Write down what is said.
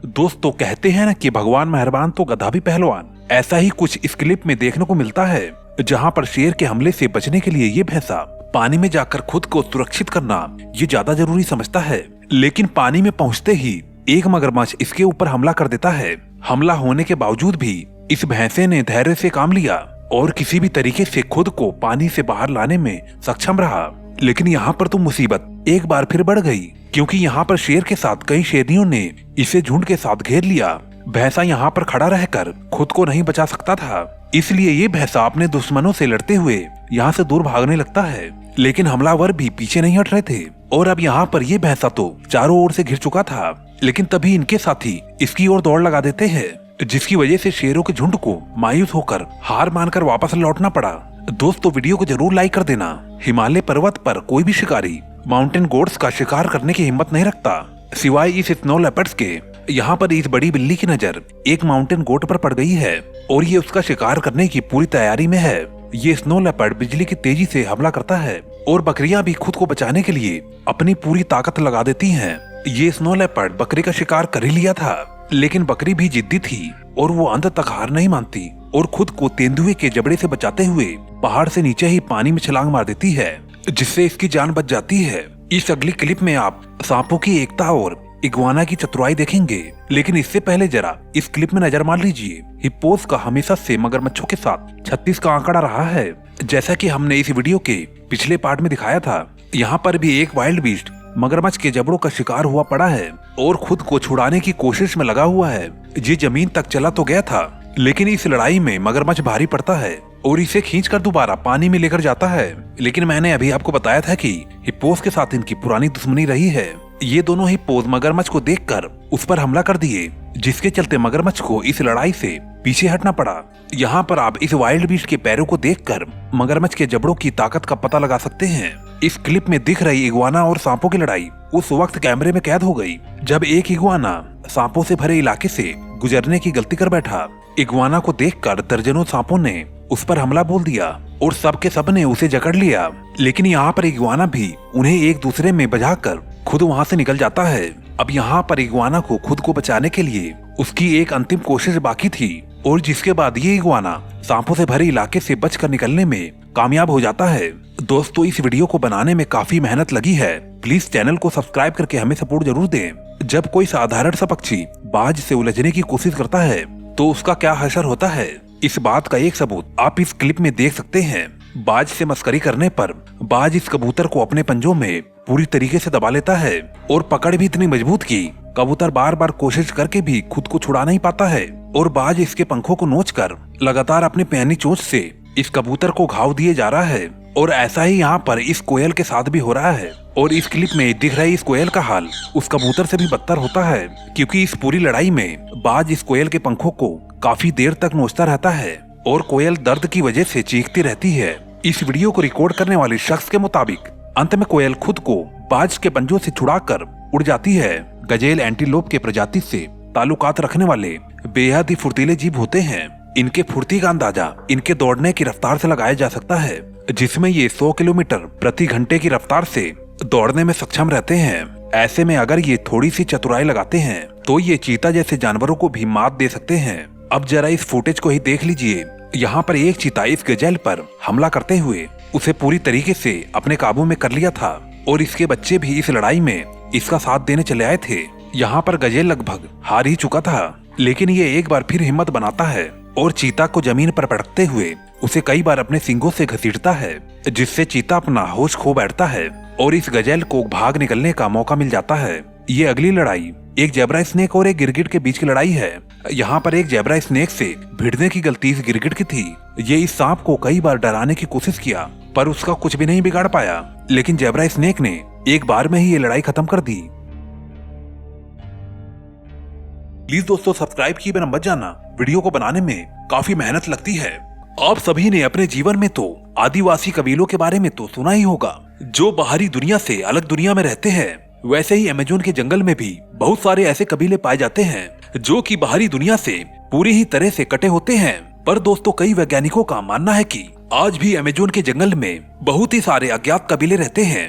दोस्तों कहते हैं ना कि भगवान मेहरबान तो गधा भी पहलवान। ऐसा ही कुछ इस क्लिप में देखने को मिलता है, जहां पर शेर के हमले से बचने के लिए ये भैंसा पानी में जाकर खुद को सुरक्षित करना ये ज्यादा जरूरी समझता है। लेकिन पानी में पहुंचते ही एक मगरमच्छ इसके ऊपर हमला कर देता है। हमला होने के बावजूद भी इस भैंसे ने धैर्य से काम लिया और किसी भी तरीके से खुद को पानी से बाहर लाने में सक्षम रहा। लेकिन यहाँ पर तो मुसीबत एक बार फिर बढ़ गई, क्योंकि यहाँ पर शेर के साथ कई शेरनियों ने इसे झुंड के साथ घेर लिया। भैंसा यहाँ पर खड़ा रहकर खुद को नहीं बचा सकता था, इसलिए ये भैंसा अपने दुश्मनों से लड़ते हुए यहाँ से दूर भागने लगता है। लेकिन हमलावर भी पीछे नहीं हट रहे थे और अब यहाँ पर ये भैंसा तो चारों ओर से घिर चुका था। लेकिन तभी इनके साथी इसकी ओर दौड़ लगा देते हैं, जिसकी वजह से शेरों के झुंड को मायूस होकर हार मानकर वापस लौटना पड़ा। दोस्तों वीडियो को जरूर लाइक कर देना। हिमालय पर्वत पर कोई भी शिकारी माउंटेन गोट्स का शिकार करने की हिम्मत नहीं रखता, सिवाय इस स्नो लेपर्ड्स के। यहाँ पर इस बड़ी बिल्ली की नजर एक माउंटेन गोट पर पड़ गई है और ये उसका शिकार करने की पूरी तैयारी में है। ये स्नो लेपर्ड बिजली की तेजी से हमला करता है और बकरियां भी खुद को बचाने के लिए अपनी पूरी ताकत लगा देती हैं। ये स्नो लेपर्ड बकरी का शिकार कर ही लिया था, लेकिन बकरी भी जिद्दी थी और वो अंत तक हार नहीं मानती और खुद को तेंदुए के जबड़े से बचाते हुए पहाड़ से नीचे ही पानी में छलांग मार देती है, जिससे इसकी जान बच जाती है। इस अगली क्लिप में आप सांपों की एकता और इग्वाना की चतुराई देखेंगे, लेकिन इससे पहले जरा इस क्लिप में नजर मार लीजिए। हिप्पोस का हमेशा से मगरमच्छों के साथ 36 का आंकड़ा रहा है, जैसा कि हमने इस वीडियो के पिछले पार्ट में दिखाया था। यहाँ पर भी एक वाइल्ड बीस्ट मगरमच्छ के जबड़ों का शिकार हुआ पड़ा है और खुद को छुड़ाने की कोशिश में लगा हुआ है। ये जमीन तक चला तो गया था, लेकिन इस लड़ाई में मगरमच्छ भारी पड़ता है और इसे खींचकर दोबारा पानी में लेकर जाता है। लेकिन मैंने अभी आपको बताया था कि हिप्पोस के साथ इनकी पुरानी दुश्मनी रही है। ये दोनों हिप्पोस मगरमच्छ को देखकर उस पर हमला कर दिए, जिसके चलते मगरमच्छ को इस लड़ाई से पीछे हटना पड़ा। यहाँ पर आप इस वाइल्ड बीस्ट के पैरों को देखकर मगरमच्छ के जबड़ों की ताकत का पता लगा सकते हैं। इस क्लिप में दिख रही इग्वाना और सांपों की लड़ाई उस वक्त कैमरे में कैद हो गई, जब एक इग्वाना सांपों से भरे इलाके से गुजरने की गलती कर बैठा। इग्वाना को देखकर दर्जनों सांपों ने उस पर हमला बोल दिया और सब के सब ने उसे जकड़ लिया। लेकिन यहाँ पर इग्वाना भी उन्हें एक दूसरे में बजाकर खुद वहाँ से निकल जाता है। अब यहाँ पर इग्वाना को खुद को बचाने के लिए उसकी एक अंतिम कोशिश बाकी थी और जिसके बाद ये इग्वाना सांपों से भरे इलाके से बचकर निकलने में कामयाब हो जाता है। दोस्तों इस वीडियो को बनाने में काफी मेहनत लगी है, प्लीज चैनल को सब्सक्राइब करके हमें सपोर्ट जरूर दें। जब कोई साधारण सा पक्षी बाज से उलझने की कोशिश करता है तो उसका क्या हशर होता है, इस बात का एक सबूत आप इस क्लिप में देख सकते हैं। बाज से मस्करी करने पर बाज इस कबूतर को अपने पंजों में पूरी तरीके से दबा लेता है और पकड़ भी इतनी मजबूत की कबूतर बार बार कोशिश करके भी खुद को छुड़ा नहीं पाता है और बाज इसके पंखों को नोचकर लगातार अपनी पैनी चोंच से इस कबूतर को घाव दिए जा रहा है। और ऐसा ही यहाँ पर इस कोयल के साथ भी हो रहा है और इस क्लिप में दिख रही इस कोयल का हाल उस कबूतर से भी बदतर होता है, क्योंकि इस पूरी लड़ाई में बाज इस कोयल के पंखों को काफी देर तक नोचता रहता है और कोयल दर्द की वजह से चीखती रहती है। इस वीडियो को रिकॉर्ड करने वाले शख्स के मुताबिक अंत में कोयल खुद को बाज के पंजों से छुड़ाकर उड़ जाती है। गजेल एंटीलोप के प्रजाति से ताल्लुकात रखने वाले बेहद ही फुर्तीले जीव होते हैं। इनके फुर्ती का अंदाजा इनके दौड़ने की रफ्तार से लगाया जा सकता है, जिसमें ये 100 किलोमीटर प्रति घंटे की रफ्तार से दौड़ने में सक्षम रहते हैं। ऐसे में अगर ये थोड़ी सी चतुराई लगाते हैं तो ये चीता जैसे जानवरों को भी मात दे सकते हैं। अब जरा इस फुटेज को ही देख लीजिए। यहाँ पर एक चीता इस गजेल पर हमला करते हुए उसे पूरी तरीके से अपने काबू में कर लिया था और इसके बच्चे भी इस लड़ाई में इसका साथ देने चले आए थे। यहाँ पर गजेल लगभग हार ही चुका था, लेकिन ये एक बार फिर हिम्मत बनाता है और चीता को जमीन पर पटकते हुए उसे कई बार अपने सींगों से घसीटता है, जिससे चीता अपना होश खो बैठता है और इस गजेल को भाग निकलने का मौका मिल जाता है। ये अगली लड़ाई एक जेब्रा स्नेक और एक गिरगिट के बीच की लड़ाई है। यहाँ पर एक जेब्रा स्नेक से भिड़ने की गलती इस गिरगिट की थी। ये इस सांप को कई बार डराने की कोशिश किया, पर उसका कुछ भी नहीं बिगाड़ पाया, लेकिन जेब्रा स्नेक ने एक बार में ही ये लड़ाई खत्म कर दी। प्लीज दोस्तों सब्सक्राइब किए बिना मत जाना, वीडियो को बनाने में काफी मेहनत लगती है। आप सभी ने अपने जीवन में तो आदिवासी कबीलों के बारे में तो सुना ही होगा, जो बाहरी दुनिया से अलग दुनिया में रहते हैं। वैसे ही अमेज़न के जंगल में भी बहुत सारे ऐसे कबीले पाए जाते हैं जो कि बाहरी दुनिया से पूरी ही तरह से कटे होते हैं। पर दोस्तों कई वैज्ञानिकों का मानना है कि आज भी अमेज़न के जंगल में बहुत ही सारे अज्ञात कबीले रहते हैं